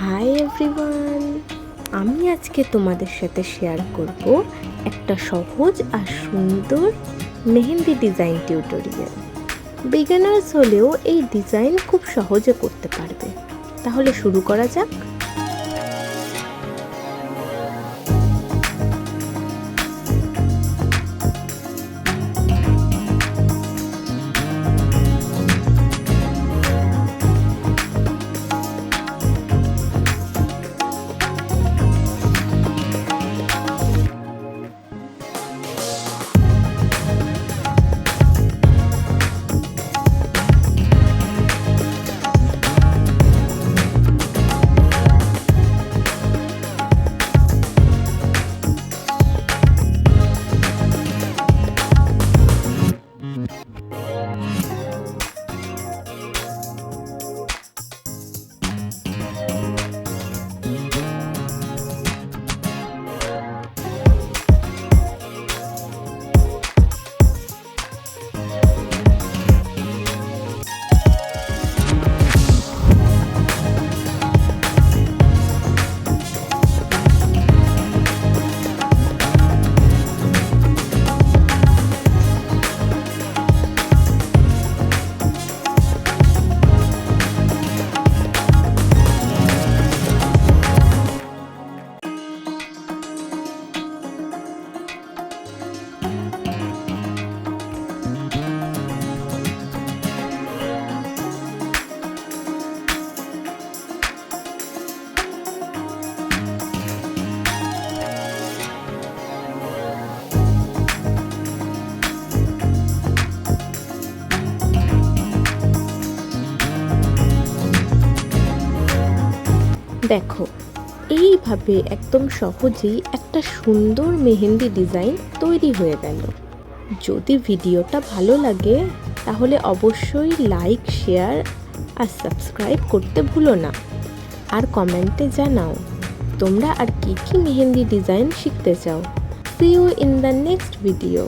Hi everyone, আমি আজকে তোমাদের সাথে শেয়ার করব একটা সহজ আর সুন্দর মেহেন্দি ডিজাইন টিউটোরিয়াল। বিগিনার্স হলেও এই ডিজাইন খুব সহজে করতে পারবে। তাহলে শুরু করা যাক। দেখো, এইভাবে একদম সহজেই একটা সুন্দর মেহেন্দি ডিজাইন তৈরি হয়ে গেল। যদি ভিডিওটা ভালো লাগে তাহলে অবশ্যই লাইক, শেয়ার আর সাবস্ক্রাইব করতে ভুলো না। আর কমেন্টে জানাও তোমরা আর কি কি মেহেন্দি ডিজাইন শিখতে চাও। See you in the next video.